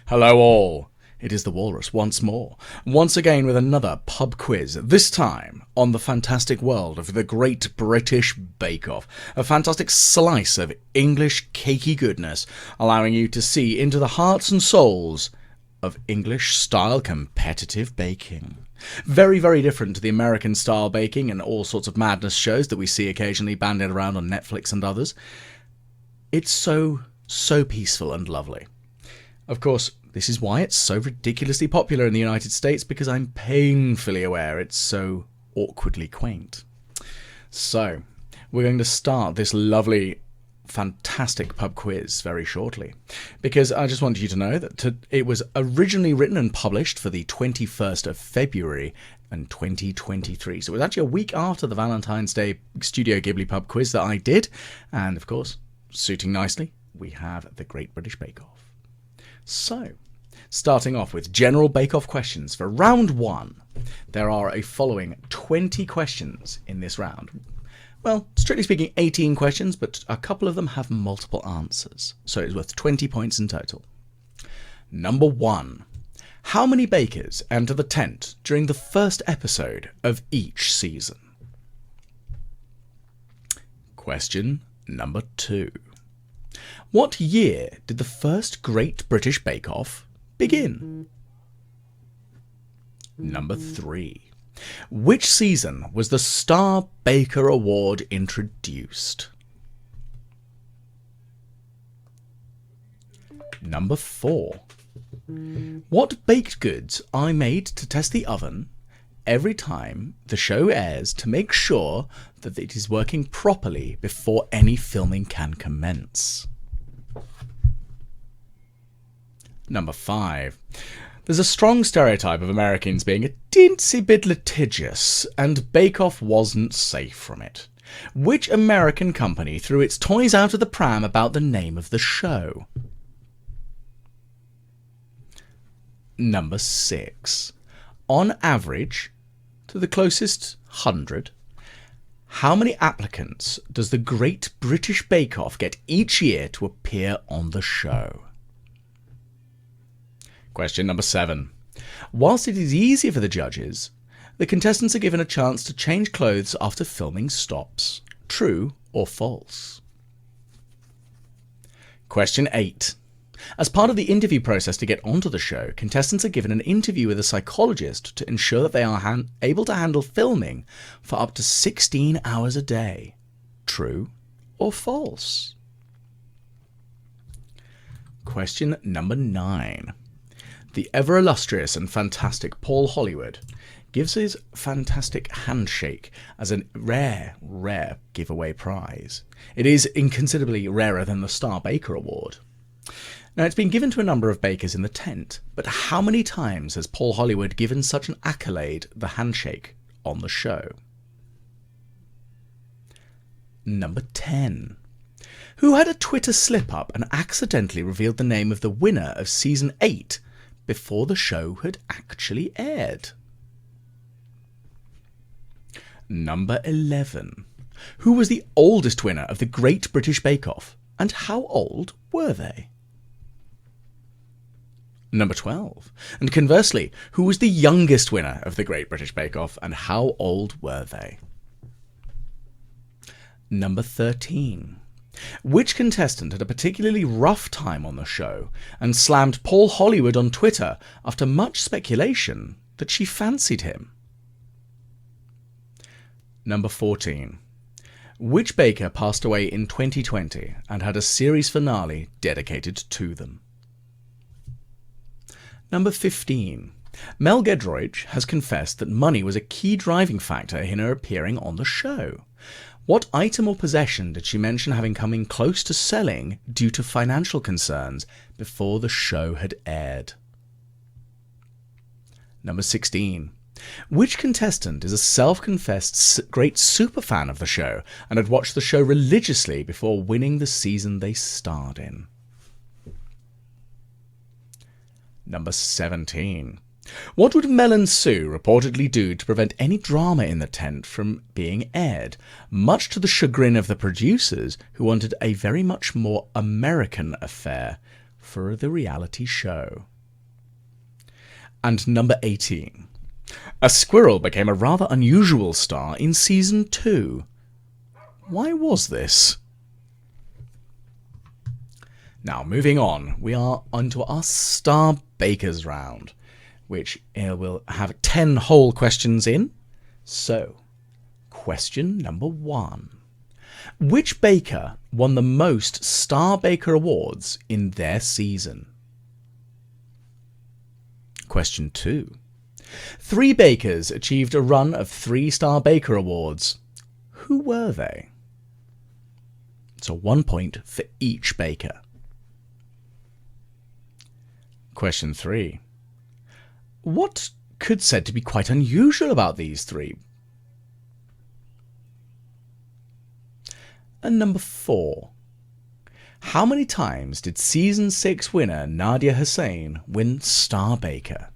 Hello all, it is the Walrus once more, once again with another pub quiz, this time on the fantastic world of the Great British Bake Off, a fantastic slice of English cakey goodness, allowing you to see into the hearts and souls of English-style competitive baking. Very, very different to the American-style baking and all sorts of madness shows that we see occasionally bandied around on Netflix and others. It's so peaceful and lovely. Of course, this is why it's so ridiculously popular in the United States, because I'm painfully aware it's so awkwardly quaint. So, we're going to start this lovely, fantastic pub quiz very shortly, because I just want you to know that it was originally written and published for the 21st of February in 2023. So it was actually a week after the Valentine's Day Studio Ghibli pub quiz that I did, and of course, suiting nicely, we have the Great British Bake Off. So, starting off with general bake-off questions for round 1. There are a following 20 questions in this round. Well, strictly speaking, 18 questions, but a couple of them have multiple answers, so it's worth 20 points in total. Number 1. How many bakers enter the tent during the first episode of each season? Question number 2. What year did the first Great British Bake Off begin? Number 3. Which season was the Star Baker Award introduced? Number 4. What baked goods I made to test the oven every time the show airs to make sure that it is working properly before any filming can commence? Number 5. There's a strong stereotype of Americans being a teensy bit litigious, and Bake Off wasn't safe from it. Which American company threw its toys out of the pram about the name of the show? Number 6. On average, to the closest 100, how many applicants does the Great British Bake Off get each year to appear on the show? Question number 7. Whilst it is easy for the judges, the contestants are given a chance to change clothes after filming stops. True or false? Question 8. As part of the interview process to get onto the show, contestants are given an interview with a psychologist to ensure that they are able to handle filming for up to 16 hours a day. True or false? Question number 9. The ever-illustrious and fantastic Paul Hollywood gives his fantastic handshake as a rare giveaway prize. It is inconsiderably rarer than the Star Baker Award. Now, it's been given to a number of bakers in the tent, but how many times has Paul Hollywood given such an accolade, the handshake, on the show? Number 10. Who had a Twitter slip-up and accidentally revealed the name of the winner of Season 8 before the show had actually aired? Number 11. Who was the oldest winner of the Great British Bake Off, and how old were they? Number 12. And conversely, who was the youngest winner of the Great British Bake Off, and how old were they? Number 13. Which contestant had a particularly rough time on the show and slammed Paul Hollywood on Twitter after much speculation that she fancied him? Number 14. Which baker passed away in 2020 and had a series finale dedicated to them? Number 15. Mel Gedroych has confessed that money was a key driving factor in her appearing on the show. What item or possession did she mention having come in close to selling due to financial concerns before the show had aired? Number 16. Which contestant is a self-confessed great superfan of the show and had watched the show religiously before winning the season they starred in? Number 17. What would Mel and Sue reportedly do to prevent any drama in the tent from being aired, much to the chagrin of the producers, who wanted a very much more American affair for the reality show. And number 18. A squirrel became a rather unusual star in season 2. Why was this? Now, moving on, we are onto our Star Bakers round, which will have 10 whole questions in. So, question number 1. Which baker won the most Star Baker awards in their season? Question 2. 3 bakers achieved a run of 3 Star Baker awards. Who were they? So 1 point for each baker. Question 3. What could said to be quite unusual about these 3? And number 4. How many times did Season 6 winner Nadia Hussain win Star Baker?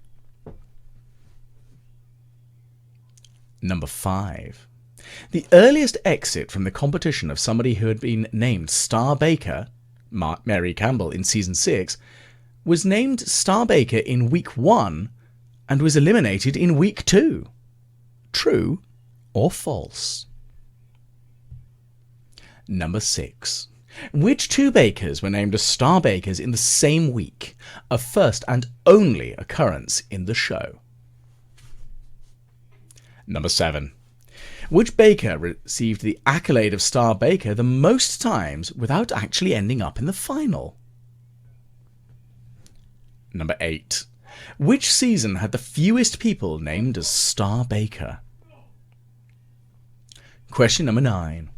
Number 5. The earliest exit from the competition of somebody who had been named Star Baker, Mary Campbell in Season 6, was named Star Baker in Week 1 and was eliminated in Week 2. True or false? Number 6. Which 2 bakers were named as Star Bakers in the same week? A first and only occurrence in the show. Number 7. Which baker received the accolade of Star Baker the most times without actually ending up in the final? Number 8. Which season had the fewest people named as Star Baker? Question number 9.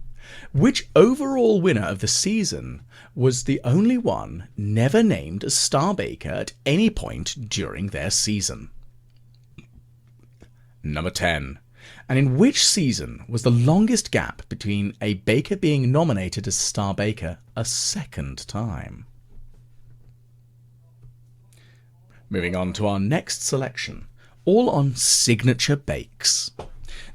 Which overall winner of the season was the only one never named as Star Baker at any point during their season? Number 10. And in which season was the longest gap between a baker being nominated as Star Baker a second time? Moving on to our next selection, all on signature bakes.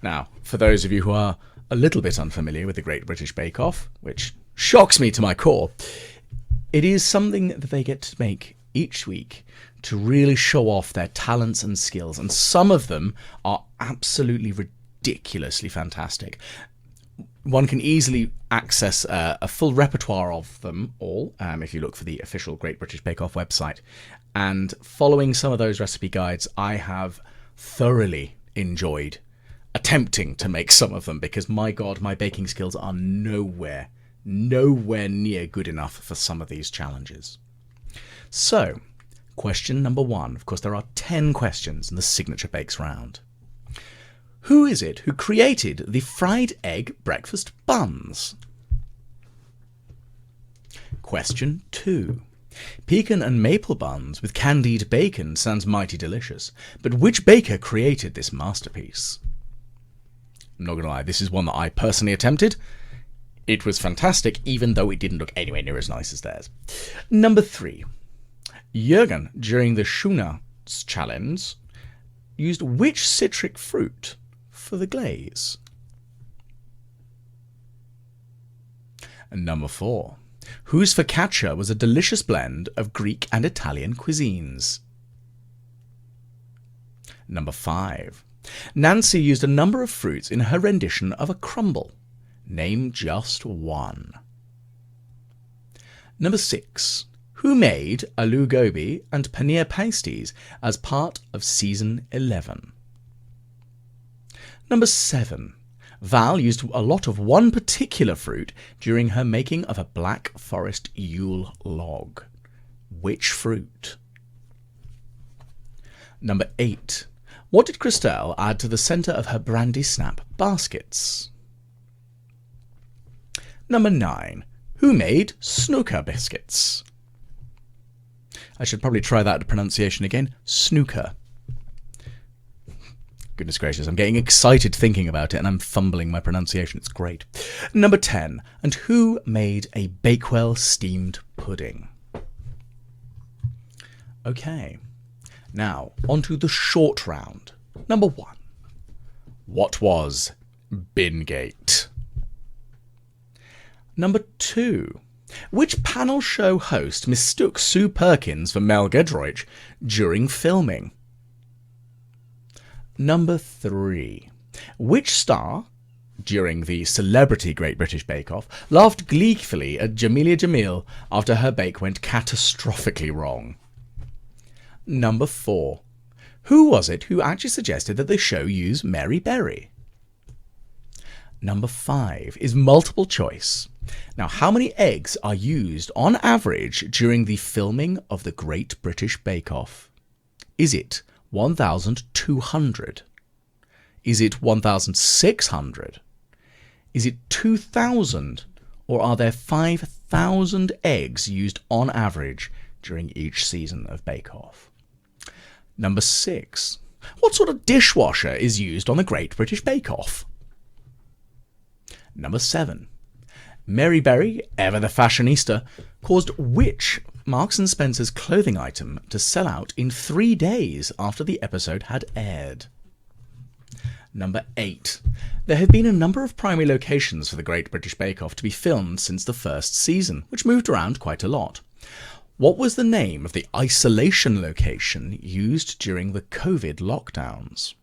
Now, for those of you who are a little bit unfamiliar with the Great British Bake Off, which shocks me to my core, it is something that they get to make each week to really show off their talents and skills, and some of them are absolutely ridiculously fantastic. One can easily access a full repertoire of them all if you look for the official Great British Bake Off website. And following some of those recipe guides, I have thoroughly enjoyed attempting to make some of them, because my God, my baking skills are nowhere near good enough for some of these challenges. So, question number 1. Of course, there are 10 questions in the Signature Bakes round. Who is it who created the fried egg breakfast buns? Question 2. Pecan and maple buns with candied bacon sounds mighty delicious, but which baker created this masterpiece? I'm not going to lie, this is one that I personally attempted. It was fantastic, even though it didn't look anywhere near as nice as theirs. Number 3. Jürgen, during the Schuna challenge, used which citric fruit for the glaze? And number 4. Whose focaccia was a delicious blend of Greek and Italian cuisines? Number 5. Nancy used a number of fruits in her rendition of a crumble. Name just one. Number 6. Who made aloo gobi and paneer pasties as part of season 11? Number 7. Val used a lot of one particular fruit during her making of a Black Forest Yule log. Which fruit? Number 8. What did Christelle add to the centre of her brandy snap baskets? Number 9. Who made snooker biscuits? I should probably try that pronunciation again. Snooker. Goodness gracious, I'm getting excited thinking about it and I'm fumbling my pronunciation. It's great. Number 10. And who made a Bakewell steamed pudding? Okay. Now, onto the short round. Number 1. What was Bingate? Number 2. Which panel show host mistook Sue Perkins for Mel Giedroyc during filming? Number 3. Which star, during the Celebrity Great British Bake Off, laughed gleefully at Jamelia Jamil after her bake went catastrophically wrong? Number 4. Who was it who actually suggested that the show use Mary Berry? Number 5 is multiple choice. Now, how many eggs are used on average during the filming of the Great British Bake Off? Is it 1,200? Is it 1,600? Is it 2,000? Or are there 5,000 eggs used on average during each season of Bake Off? Number 6. What sort of dishwasher is used on the Great British Bake Off? Number 7. Mary Berry, ever the fashionista, caused which Marks & Spencer's clothing item to sell out in 3 days after the episode had aired? Number 8. There have been a number of primary locations for the Great British Bake Off to be filmed since the first season, which moved around quite a lot. What was the name of the isolation location used during the COVID lockdowns?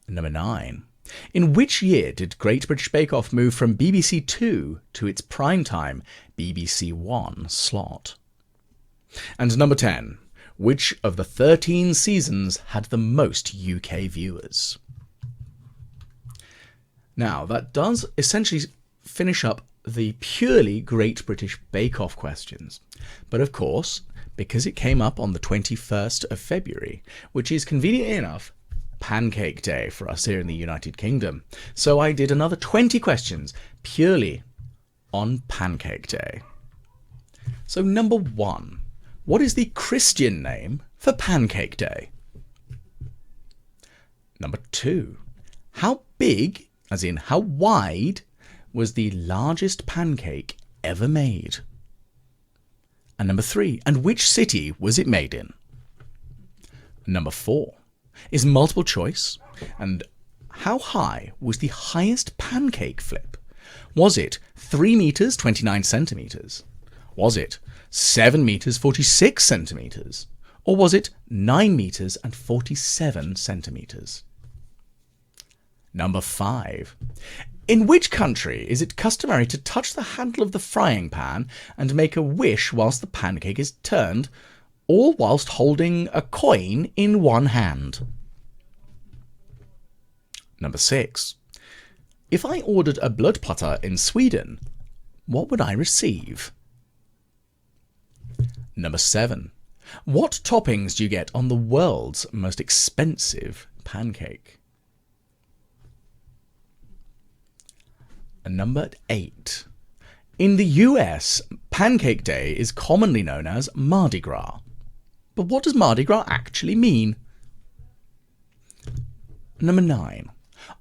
Number 9. In which year did Great British Bake Off move from BBC 2 to its primetime BBC 1 slot? And number 10. Which of the 13 seasons had the most UK viewers? Now, that does essentially finish up the purely Great British Bake Off questions. But of course, because it came up on the 21st of February, which is conveniently enough Pancake Day for us here in the United Kingdom, so I did another 20 questions purely on Pancake Day. So number 1, what is the Christian name for Pancake Day? Number 2, how big, as in how wide, was the largest pancake ever made? And number 3, and which city was it made in? Number 4 is multiple choice, and how high was the highest pancake flip? Was it 3 meters 29 centimeters? Was it 7 meters 46 centimeters? Or was it 9 meters and 47 centimeters? Number 5. In which country is it customary to touch the handle of the frying pan and make a wish whilst the pancake is turned, all whilst holding a coin in one hand? Number 6. If I ordered a blood putter in Sweden, what would I receive? Number 7. What toppings do you get on the world's most expensive pancake? And number 8. In the US, Pancake Day is commonly known as Mardi Gras. But what does Mardi Gras actually mean? Number 9.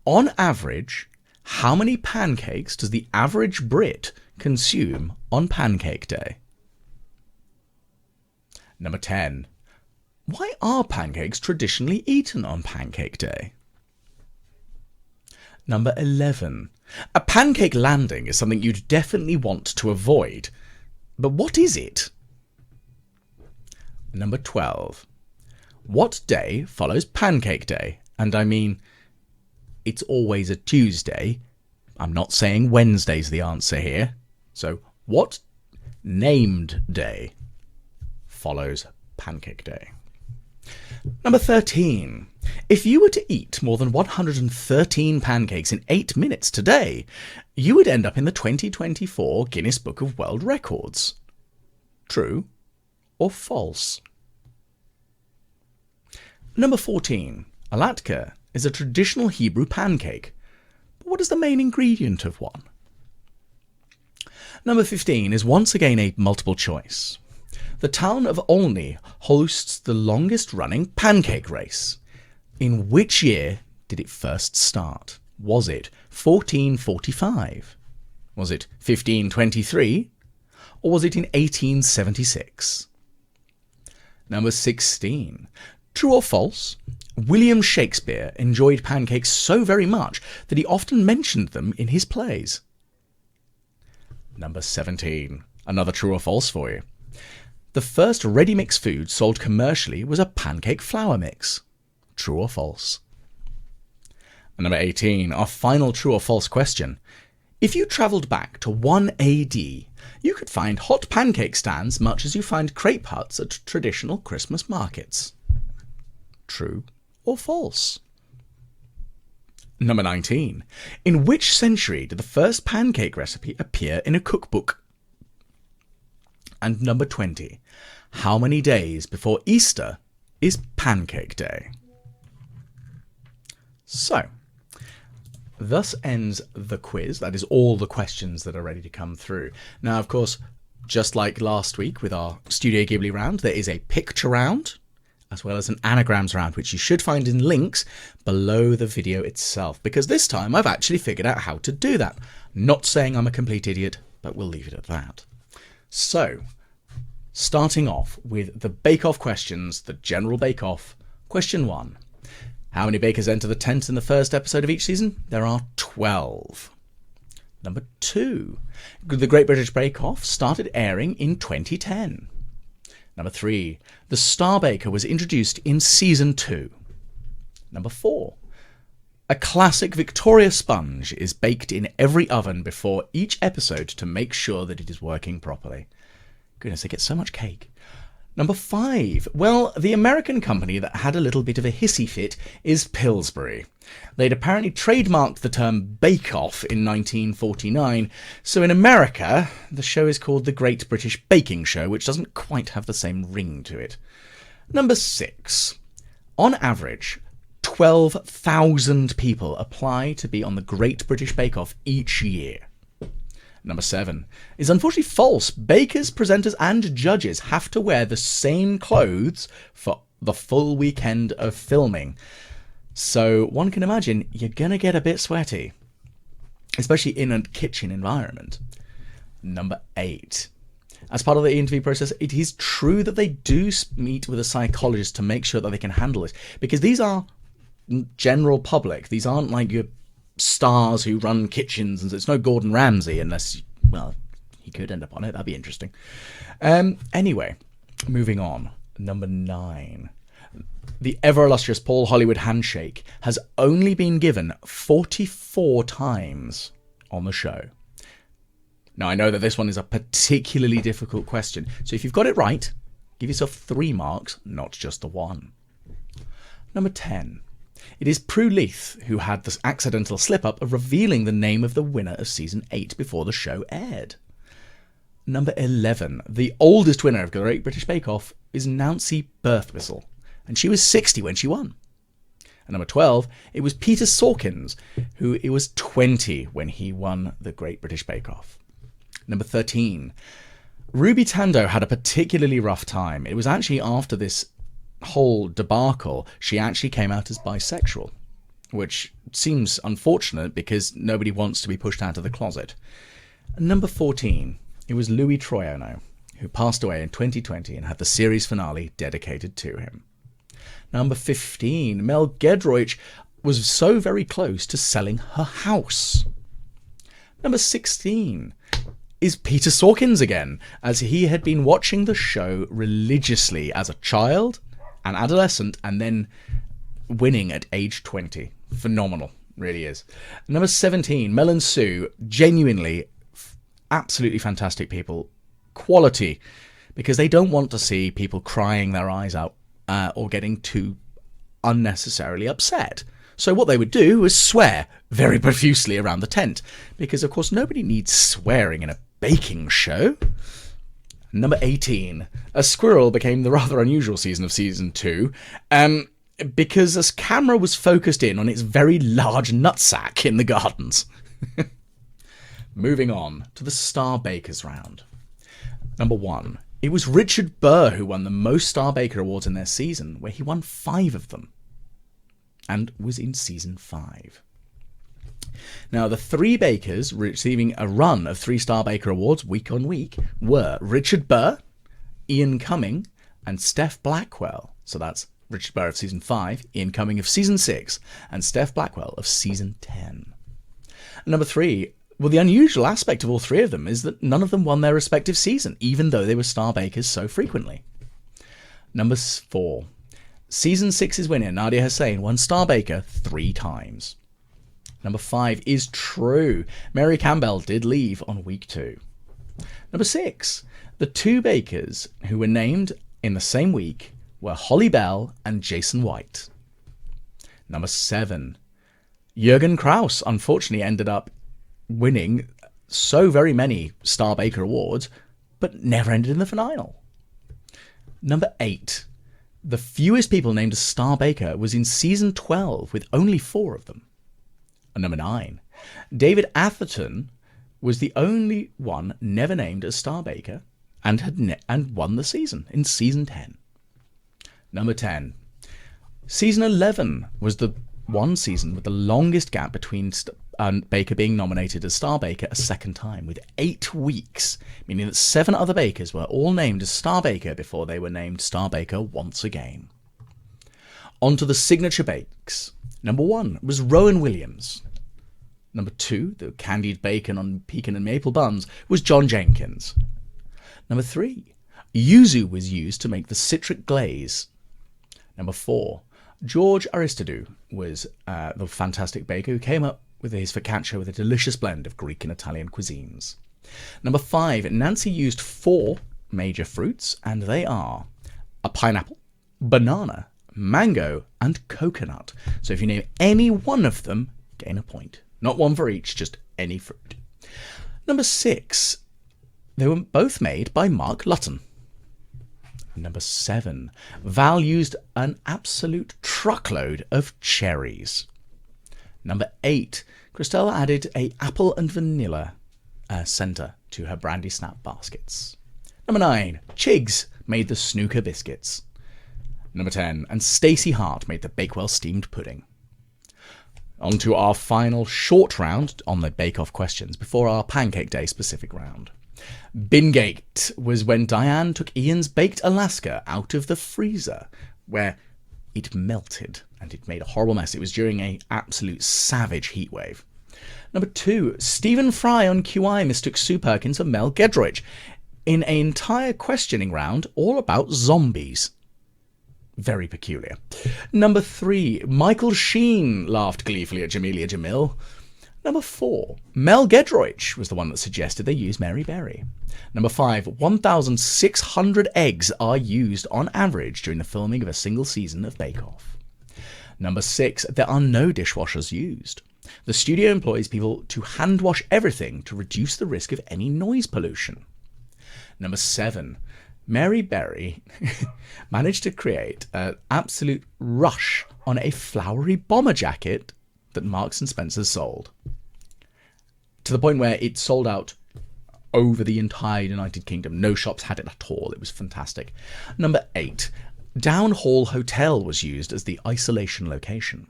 On average, how many pancakes does the average Brit consume on Pancake Day? Number 10. Why are pancakes traditionally eaten on Pancake Day? Number 11. A pancake landing is something you'd definitely want to avoid. But what is it? Number 12. What day follows Pancake Day? And I mean, it's always a Tuesday. I'm not saying Wednesday's the answer here. So, what named day follows Pancake Day? Number 13. If you were to eat more than 113 pancakes in 8 minutes today, you would end up in the 2024 Guinness Book of World Records. True or false? Number 14. A latke is a traditional Hebrew pancake. But what is the main ingredient of one? Number 15 is once again a multiple choice. The town of Olney hosts the longest running pancake race. In which year did it first start? Was it 1445? Was it 1523? Or was it in 1876? Number 16. True or false? William Shakespeare enjoyed pancakes so very much that he often mentioned them in his plays. Number 17. Another true or false for you. The first ready-mix food sold commercially was a pancake flour mix. True or false? And number 18, our final true or false question. If you travelled back to 1 AD, you could find hot pancake stands much as you find crepe huts at traditional Christmas markets. True or false? Number 19. In which century did the first pancake recipe appear in a cookbook? And number 20. How many days before Easter is Pancake Day? So, thus ends the quiz. That is all the questions that are ready to come through. Now, of course, just like last week with our Studio Ghibli round, there is a picture round, as well as an Anagrams round, which you should find in links below the video itself, because this time I've actually figured out how to do that. Not saying I'm a complete idiot, but we'll leave it at that. So, starting off with the bake-off questions, the general bake-off. Question 1. How many bakers enter the tent in the first episode of each season? There are 12. Number 2. The Great British Bake Off started airing in 2010. Number 3. The Star Baker was introduced in Season 2. Number 4. A classic Victoria sponge is baked in every oven before each episode to make sure that it is working properly. Goodness, they get so much cake. Number 5. Well, the American company that had a little bit of a hissy fit is Pillsbury. They'd apparently trademarked the term bake-off in 1949, so in America, the show is called The Great British Baking Show, which doesn't quite have the same ring to it. Number 6. On average, 12,000 people apply to be on the Great British Bake Off each year. Number 7 is unfortunately false. Bakers, presenters and judges have to wear the same clothes for the full weekend of filming. So one can imagine you're going to get a bit sweaty, especially in a kitchen environment. Number 8. As part of the interview process, it is true that they do meet with a psychologist to make sure that they can handle it, because these are general public. These aren't like your stars who run kitchens, and it's no Gordon Ramsay, unless, well, he could end up on it. That'd be interesting. Anyway, moving on. Number 9. The ever-illustrious Paul Hollywood handshake has only been given 44 times on the show. Now, I know that this one is a particularly difficult question, so if you've got it right, give yourself 3 marks, not just the 1. Number 10. It is Prue Leith who had this accidental slip-up of revealing the name of the winner of Season 8 before the show aired. Number 11. The oldest winner of Great British Bake Off is Nancy Birthwhistle, and she was 60 when she won. And number 12, it was Peter Sawkins, who it was 20 when he won the Great British Bake Off. Number 13. Ruby Tando had a particularly rough time. It was actually after this whole debacle, she actually came out as bisexual, which seems unfortunate because nobody wants to be pushed out of the closet. Number 14. It was Louis Troiano, who passed away in 2020 and had the series finale dedicated to him. Number 15. Mel Gedroych was so very close to selling her house. Number 16 is Peter Sawkins again, as he had been watching the show religiously as a child, an adolescent, and then winning at age 20. Phenomenal, really is. Number 17, Mel and Sue, genuinely absolutely fantastic people. Quality, because they don't want to see people crying their eyes out or getting too unnecessarily upset. So what they would do was swear very profusely around the tent, because of course nobody needs swearing in a baking show. Number 18, a squirrel became the rather unusual season of Season 2 because this camera was focused in on its very large nutsack in the gardens. Moving on to the Star Bakers round. Number 1, it was Richard Burr who won the most Star Baker awards in their season, where he won 5 of them, and was in Season 5. Now, the 3 bakers receiving a run of 3 Star Baker Awards week on week were Richard Burr, Ian Cumming, and Steph Blackwell. So that's Richard Burr of Season 5, Ian Cumming of Season 6, and Steph Blackwell of Season 10. Number 3, Well, the unusual aspect of all three of them is that none of them won their respective season, even though they were star bakers so frequently. Number 4. Season 6's winner, Nadia Hussain, won Star Baker 3 times. Number 5 is true. Mary Campbell did leave on week 2. Number 6. The 2 bakers who were named in the same week were Holly Bell and Jason White. Number 7. Jürgen Kraus unfortunately ended up winning so very many Star Baker awards, but never ended in the final. Number 8. The fewest people named as Star Baker was in season 12, with only 4 of them. And number 9. David Atherton was the only one never named as Star Baker and won the season in season 10. Number 10. Season 11 was the one season with the longest gap between Baker being nominated as Star Baker a second time, with 8 weeks, meaning that 7 other bakers were all named as Star Baker before they were named Star Baker once again. On to the signature bakes. Number 1 was Rowan Williams. Number 2, the candied bacon on pecan and maple buns, was John Jenkins. Number 3, yuzu was used to make the citric glaze. Number 4, George Aristidou was the fantastic baker who came up with his focaccia with a delicious blend of Greek and Italian cuisines. Number 5, Nancy used 4 major fruits, and they are a pineapple, banana, mango, and coconut. So if you name any one of them, gain a point. Not one for each, just any fruit. Number 6, they were both made by Mark Lutton. Number 7, Val used an absolute truckload of cherries. Number 8, Christelle added a apple and vanilla centre to her brandy snap baskets. Number 9, Chigs made the snooker biscuits. Number 10, and Stacey Hart made the Bakewell steamed pudding. On to our final short round on the bake-off questions before our Pancake Day specific round. Bingate was when Diane took Ian's baked Alaska out of the freezer, where it melted and it made a horrible mess. It was during an absolute savage heatwave. Number 2, Stephen Fry on QI mistook Sue Perkins for Mel Gedroych in an entire questioning round all about zombies. Very peculiar. Number 3, Michael Sheen laughed gleefully at Jamelia Jamil. Number 4, Mel Gedroych was the one that suggested they use Mary Berry. Number 5, 1,600 eggs are used on average during the filming of a single season of Bake Off. Number 6, there are no dishwashers used. The studio employs people to hand wash everything to reduce the risk of any noise pollution. Number 7, Mary Berry managed to create an absolute rush on a flowery bomber jacket that Marks and Spencer sold, to the point where it sold out over the entire United Kingdom. No shops had it at all. It was fantastic. Number 8, Down Hall Hotel was used as the isolation location.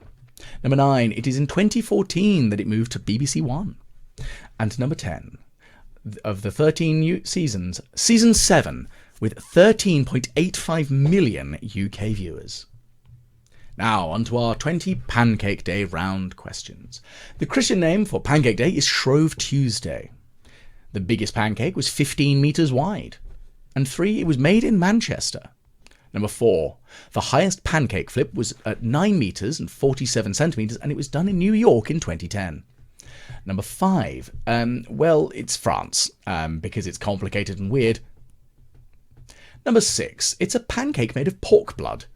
Number 9, it is in 2014 that it moved to BBC One. And number 10, of the 13 new seasons, season 7 with 13.85 million UK viewers. Now, on to our 20 Pancake Day round questions. The Christian name for Pancake Day is Shrove Tuesday. The biggest pancake was 15 metres wide. And 3, it was made in Manchester. Number 4, the highest pancake flip was at 9 metres and 47 centimetres, and it was done in New York in 2010. Number 5, well, it's France, because it's complicated and weird. Number 6, it's a pancake made of pork blood.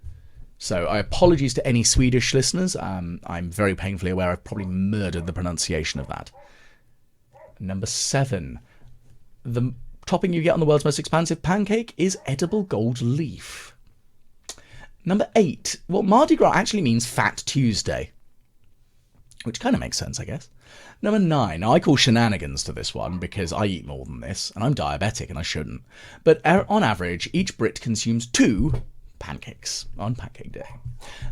So apologies to any Swedish listeners. I'm very painfully aware I've probably murdered the pronunciation of that. Number 7, the topping you get on the world's most expansive pancake is edible gold leaf. Number 8, well, Mardi Gras actually means Fat Tuesday, which kind of makes sense, I guess. Number 9, now I call shenanigans to this one because I eat more than this, and I'm diabetic and I shouldn't. But on average, each Brit consumes 2 pancakes on Pancake Day.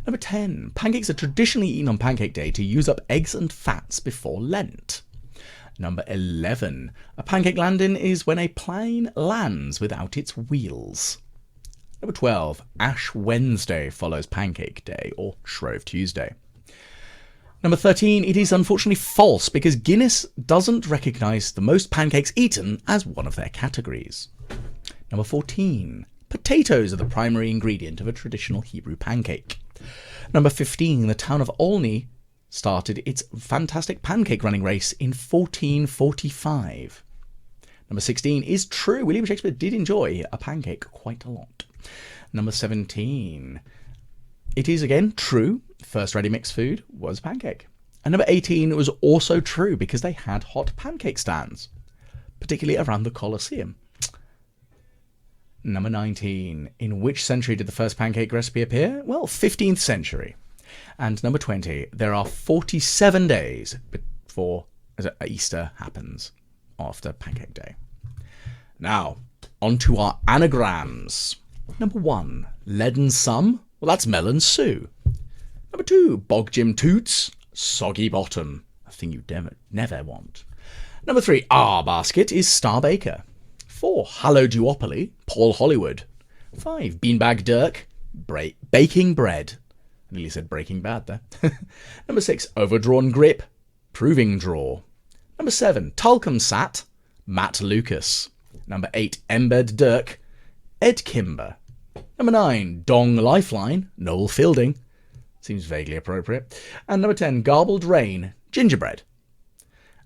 Number 10, pancakes are traditionally eaten on Pancake Day to use up eggs and fats before Lent. Number 11, a pancake landing is when a plane lands without its wheels. Number 12, Ash Wednesday follows Pancake Day, or Shrove Tuesday. Number 13, it is unfortunately false because Guinness doesn't recognise the most pancakes eaten as one of their categories. Number 14, potatoes are the primary ingredient of a traditional Hebrew pancake. Number 15, the town of Olney started its fantastic pancake running race in 1445. Number 16 is true. William Shakespeare did enjoy a pancake quite a lot. Number 17, it is again true. First ready-mix food was pancake. And number 18 was also true because they had hot pancake stands, particularly around the Colosseum. Number 19, in which century did the first pancake recipe appear? Well, 15th century. And number 20, there are 47 days before Easter happens after Pancake Day. Now, on to our anagrams. Number 1, leaden sum. Well, that's melon Sue. Number 2, bog Jim Toots, soggy bottom, a thing you never want. Number 3, our basket is Star Baker. 4, Hallow Duopoly, Paul Hollywood. 5, Beanbag Dirk, baking bread. I nearly said Breaking Bad there. Number 6, Overdrawn Grip, Proving Draw. Number 7, Talcum Sat, Matt Lucas. Number 8, Embed Dirk, Ed Kimber. Number 9, Dong Lifeline, Noel Fielding. Seems vaguely appropriate. And number 10, Garbled Rain, Gingerbread.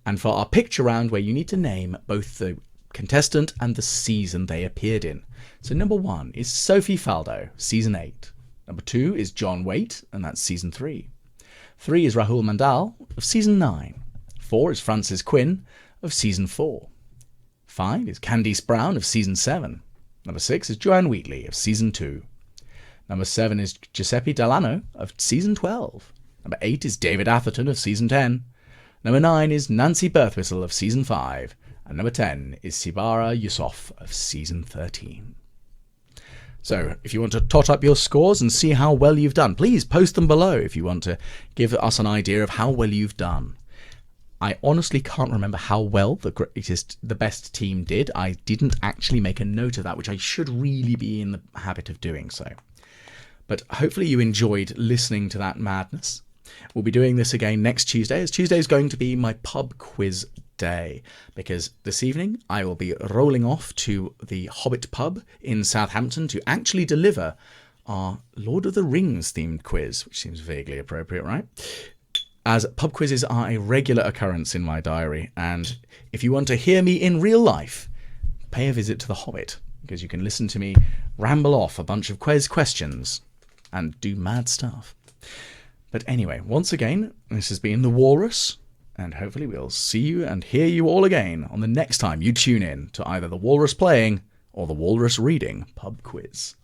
And for our picture round, where you need to name both the contestant and the season they appeared in. So number 1 is Sophie Faldo, season 8. Number 2 is John Waite, and that's season 3. 3 is Rahul Mandal of season 9. 4 is Francis Quinn of season 4. 5 is Candice Brown of season 7. Number 6 is Joanne Wheatley of season 2. Number 7 is Giuseppe Delano of season 12. Number 8 is David Atherton of season 10. Number 9 is Nancy Birthwhistle of season 5. And number 10 is Sibara Yusuf of season 13. So if you want to tot up your scores and see how well you've done, please post them below if you want to give us an idea of how well you've done. I honestly can't remember how well the best team did. I didn't actually make a note of that, which I should really be in the habit of doing so. But hopefully you enjoyed listening to that madness. We'll be doing this again next Tuesday, as Tuesday is going to be my pub quiz day, because this evening I will be rolling off to the Hobbit pub in Southampton to actually deliver our Lord of the Rings themed quiz, which seems vaguely appropriate, right? As pub quizzes are a regular occurrence in my diary, and if you want to hear me in real life, pay a visit to the Hobbit, because you can listen to me ramble off a bunch of quiz questions and do mad stuff. But anyway, once again, this has been The Walrus, and hopefully we'll see you and hear you all again on the next time you tune in to either The Walrus Playing or The Walrus Reading pub quiz.